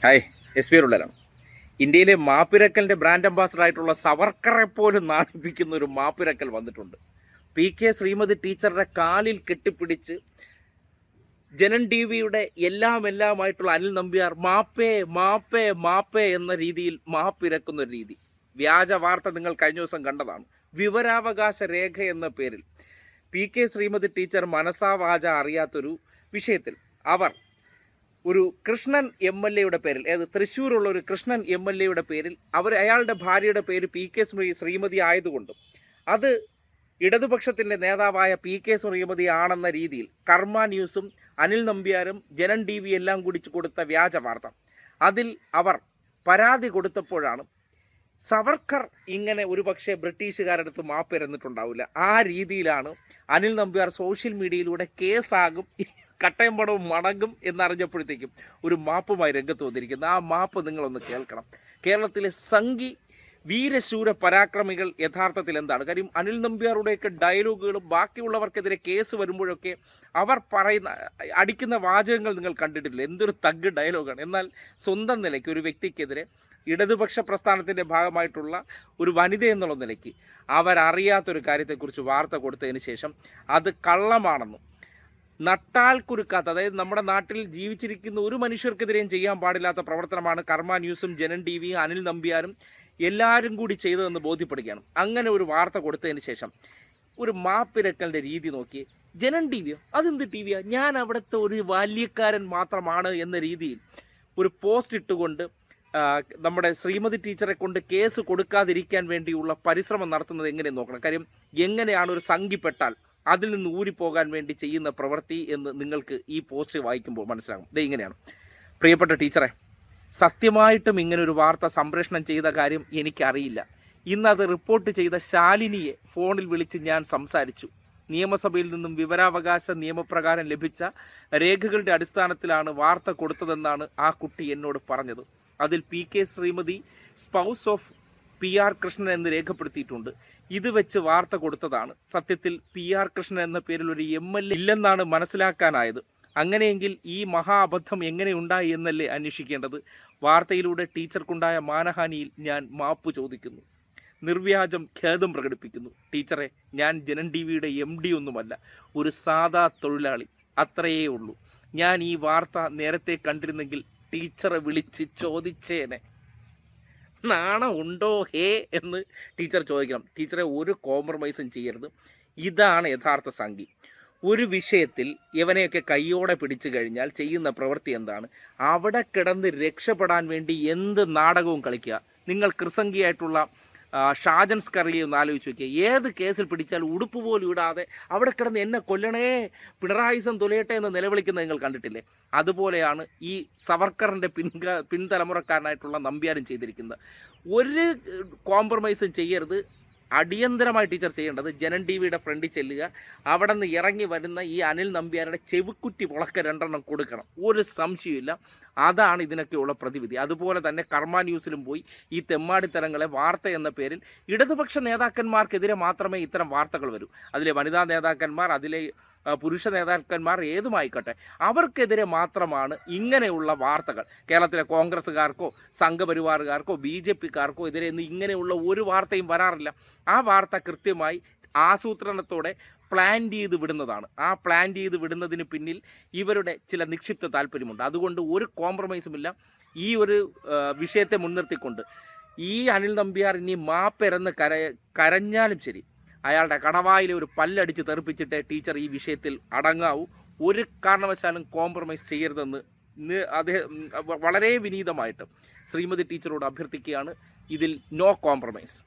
Hi, S P ഉള്ളലാണ്. ഇന്ത്യയിലെ മാപ്പിരക്കലിൻ്റെ brand ambassador ആയിട്ടുള്ള സവർക്കറെ പോലും നാണിപ്പിക്കുന്ന ഒരു മാപ്പിരക്കൽ വന്നിട്ടുണ്ട്. PK ശ്രീമതി ടീച്ചറുടെ കാലിൽ കെട്ടിപ്പിടിച്ച് ജനൻ TV-യുടെ എല്ലാമായിട്ടുള്ള അനിൽ നമ്പ്യാർ മാപ്പേ മാപ്പേ മാപ്പേ എന്ന രീതിയിൽ മാപ്പിരക്കുന്ന ഒരു രീതി. വ്യാജ വാർത്ത നിങ്ങൾ കഴിഞ്ഞ ദിവസം കണ്ടതാണ്. വിവരാവകാശ രേഖ എന്ന പേരിൽ PK ശ്രീമതി ടീച്ചർ മനസാവാച അറിയാത്തൊരു വിഷയത്തിൽ അവർ ഒരു കൃഷ്ണൻ MLA-യുടെ പേരിൽ, തൃശ്ശൂരുള്ള ഒരു കൃഷ്ണൻ MLA-യുടെ പേരിൽ അയാളുടെ ഭാര്യയുടെ പേര് PK ശ്രീമതി ആയതുകൊണ്ടും അത് ഇടതുപക്ഷത്തിൻ്റെ നേതാവായ PK ശ്രീമതി ആണെന്ന രീതിയിൽ കർമ്മ ന്യൂസും അനിൽ നമ്പ്യാരും ജനൻ TV എല്ലാം കൂടി കൊടുത്ത വ്യാജ വാർത്ത, അതിൽ അവർ പരാതി കൊടുത്തപ്പോഴാണ് സവർക്കർ ഇങ്ങനെ ഒരു പക്ഷേ ബ്രിട്ടീഷുകാരുടെ അടുത്ത് മാപ്പ് ഇരുന്നിട്ടുണ്ടാവില്ല. ആ രീതിയിലാണ് അനിൽ നമ്പ്യാർ സോഷ്യൽ മീഡിയയിലൂടെ കേസാകും, കട്ടയം പടവും മടങ്ങും എന്നറിഞ്ഞപ്പോഴത്തേക്കും ഒരു മാപ്പുമായി രംഗത്ത് വന്നിരിക്കുന്നത്. ആ മാപ്പ് നിങ്ങളൊന്ന് കേൾക്കണം. കേരളത്തിലെ സംഘി വീരശൂര പരാക്രമികൾ യഥാർത്ഥത്തിൽ എന്താണ്? കാര്യം അനിൽ നമ്പ്യാരുടെയൊക്കെ ഡയലോഗുകളും ബാക്കിയുള്ളവർക്കെതിരെ കേസ് വരുമ്പോഴൊക്കെ അവർ അടിക്കുന്ന വാചകങ്ങൾ നിങ്ങൾ കണ്ടിട്ടില്ല. എന്തൊരു തഗ് ഡയലോഗാണ്. എന്നാൽ സ്വന്തം നിലയ്ക്ക് ഒരു വ്യക്തിക്കെതിരെ ഇടതുപക്ഷ പ്രസ്ഥാനത്തിൻ്റെ ഭാഗമായിട്ടുള്ള ഒരു വനിത എന്നുള്ള നിലയ്ക്ക് അവരറിയാത്തൊരു കാര്യത്തെക്കുറിച്ച് വാർത്ത കൊടുത്തതിന് ശേഷം അത് കള്ളമാണെന്നും നട്ടാൽ കുരുക്കാത്ത, അതായത് നമ്മുടെ നാട്ടിൽ ജീവിച്ചിരിക്കുന്ന ഒരു മനുഷ്യർക്കെതിരെയും ചെയ്യാൻ പാടില്ലാത്ത പ്രവർത്തനമാണ് കർമ്മ ന്യൂസും ജനൻ TVയും അനിൽ നമ്പ്യാരും എല്ലാവരും കൂടി ചെയ്തതെന്ന് ബോധ്യപ്പെടുകയാണ്. അങ്ങനെ ഒരു വാർത്ത കൊടുത്തതിന് ശേഷം ഒരു മാപ്പിരക്കലിൻ്റെ രീതി നോക്കി. ജനൻ TVയോ അതെന്ത് TVയാ, ഞാൻ അവിടുത്തെ ഒരു ബാല്യക്കാരൻ മാത്രമാണ് എന്ന രീതിയിൽ ഒരു പോസ്റ്റ് ഇട്ടുകൊണ്ട് നമ്മുടെ ശ്രീമതി ടീച്ചറെ കൊണ്ട് കേസ് കൊടുക്കാതിരിക്കാൻ വേണ്ടിയുള്ള പരിശ്രമം നടത്തുന്നത് എങ്ങനെയെന്ന് നോക്കണം. കാര്യം എങ്ങനെയാണ് ഒരു സംഘിപ്പെട്ടാൽ അതിൽ നിന്ന് ഊരിപ്പോകാൻ വേണ്ടി ചെയ്യുന്ന പ്രവൃത്തി എന്ന് നിങ്ങൾക്ക് ഈ പോസ്റ്റ് വായിക്കുമ്പോൾ മനസ്സിലാകും. ഇത് ഇങ്ങനെയാണ്: പ്രിയപ്പെട്ട ടീച്ചറെ, സത്യമായിട്ടും ഇങ്ങനൊരു വാർത്ത സംപ്രേഷണം ചെയ്ത കാര്യം എനിക്കറിയില്ല. ഇന്നത് റിപ്പോർട്ട് ചെയ്ത ശാലിനിയെ ഫോണിൽ വിളിച്ച് ഞാൻ സംസാരിച്ചു. നിയമസഭയിൽ നിന്നും വിവരാവകാശ നിയമപ്രകാരം ലഭിച്ച രേഖകളുടെ അടിസ്ഥാനത്തിലാണ് വാർത്ത കൊടുത്തതെന്നാണ് ആ കുട്ടി എന്നോട് പറഞ്ഞത്. അതിൽ PK Shrimati spouse of PR Krishnan എന്ന് രേഖപ്പെടുത്തിയിട്ടുണ്ട്. ഇത് വെച്ച് വാർത്ത കൊടുത്തതാണ്. സത്യത്തിൽ PR കൃഷ്ണൻ എന്ന പേരിൽ ഒരു MLA ഇല്ലെന്നാണ് മനസ്സിലാക്കാനായത്. അങ്ങനെയെങ്കിൽ ഈ മഹാ അബദ്ധം എങ്ങനെ ഉണ്ടായി എന്നല്ലേ അന്വേഷിക്കേണ്ടത്. വാർത്തയിലൂടെ ടീച്ചർക്കുണ്ടായ മാനഹാനിയിൽ ഞാൻ മാപ്പ് ചോദിക്കുന്നു. നിർവ്യാജം ഖേദം പ്രകടിപ്പിക്കുന്നു. ടീച്ചറെ, ഞാൻ ജനൻ TVയുടെ MD ഒന്നുമല്ല, ഒരു സാധാ തൊഴിലാളി, അത്രയേ ഉള്ളൂ. ഞാൻ ഈ വാർത്ത നേരത്തെ കണ്ടിരുന്നെങ്കിൽ ടീച്ചറെ വിളിച്ച് ചോദിച്ചേനെ. നാണം ഉണ്ടോ ഹേ എന്ന് ടീച്ചർ ചോദിക്കണം. ടീച്ചറെ, ഒരു കോംപ്രമൈസും ചെയ്യരുത്. ഇതാണ് യഥാർത്ഥ സംഘി. ഒരു വിഷയത്തിൽ ഇവനെയൊക്കെ കയ്യോടെ പിടിച്ചു കഴിഞ്ഞാൽ ചെയ്യുന്ന പ്രവൃത്തി എന്താണ്? അവിടെ കിടന്ന് രക്ഷപ്പെടാൻ വേണ്ടി എന്ത് നാടകവും കളിക്കുക. നിങ്ങൾ കൃസംഗിയായിട്ടുള്ള ഷാജൻ സ്കറിയെ ഒന്ന് ആലോചിച്ച് നോക്കിയാൽ, ഏത് കേസിൽ പിടിച്ചാൽ ഉടുപ്പ് പോലും ഇടാതെ അവിടെ കിടന്ന് എന്നെ കൊല്ലണേ, പിണറായിസം തൊലയട്ടെ എന്ന് നിലവിളിക്കുന്നത് നിങ്ങൾ കണ്ടിട്ടില്ലേ? അതുപോലെയാണ് ഈ സവർക്കറിൻ്റെ പിൻതലമുറക്കാരനായിട്ടുള്ള നമ്പ്യാരും ചെയ്തിരിക്കുന്നത്. ഒരു കോംപ്രമൈസും ചെയ്യരുത്. അടിയന്തരമായി ടീച്ചർ ചെയ്യേണ്ടത് ജനൻ TVയുടെ ഫ്രണ്ടിൽ ചെല്ലുക, അവിടെ നിന്ന് ഇറങ്ങി വരുന്ന ഈ അനിൽ നമ്പ്യാരുടെ ചെവിക്കുറ്റി പുളക്ക 2 കൊടുക്കണം. ഒരു സംശയമില്ല. അതാണ് ഇതിനൊക്കെയുള്ള പ്രതിവിധി. അതുപോലെ തന്നെ കർമ്മ ന്യൂസിലും പോയി ഈ തെമ്മാടിത്തരങ്ങളെ വാർത്ത എന്ന പേരിൽ ഇടതുപക്ഷ നേതാക്കന്മാർക്കെതിരെ മാത്രമേ ഇത്തരം വാർത്തകൾ വരൂ. അതിലെ വനിതാ നേതാക്കന്മാർ, അതിലെ പുരുഷ നേതാക്കന്മാർ ഏതുമായിക്കോട്ടെ, അവർക്കെതിരെ മാത്രമാണ് ഇങ്ങനെയുള്ള വാർത്തകൾ. കേരളത്തിലെ കോൺഗ്രസ്സുകാർക്കോ സംഘപരിവാറുകാർക്കോ BJPക്കാർക്കോ എതിരെ ഇങ്ങനെയുള്ള ഒരു വാർത്തയും വരാറില്ല. ആ വാർത്ത കൃത്യമായി ആസൂത്രണത്തോടെ പ്ലാൻ ചെയ്ത് വിടുന്നതാണ്. ആ പ്ലാൻ ചെയ്ത് വിടുന്നതിന് പിന്നിൽ ഇവരുടെ ചില നിക്ഷിപ്ത താല്പര്യമുണ്ട്. അതുകൊണ്ട് ഒരു കോംപ്രമൈസുമില്ല. ഈ ഒരു വിഷയത്തെ മുൻനിർത്തിക്കൊണ്ട് ഈ അനിൽ നമ്പ്യാർ ഇനി മാപ്പെരന്ന് കരഞ്ഞാലും ശരി, അയാളുടെ കടവായിലെ ഒരു പല്ലടിച്ച് തെറിപ്പിച്ചിട്ട് ടീച്ചർ ഈ വിഷയത്തിൽ അടങ്ങാവൂ. ഒരു കാരണവശാലും കോംപ്രമൈസ് ചെയ്യരുതെന്ന് അദ്ദേഹം വളരെ വിനീതമായിട്ട് ശ്രീമതി ടീച്ചറോട് അഭ്യർത്ഥിക്കുകയാണ്. ഇതിൽ നോ കോംപ്രമൈസ്.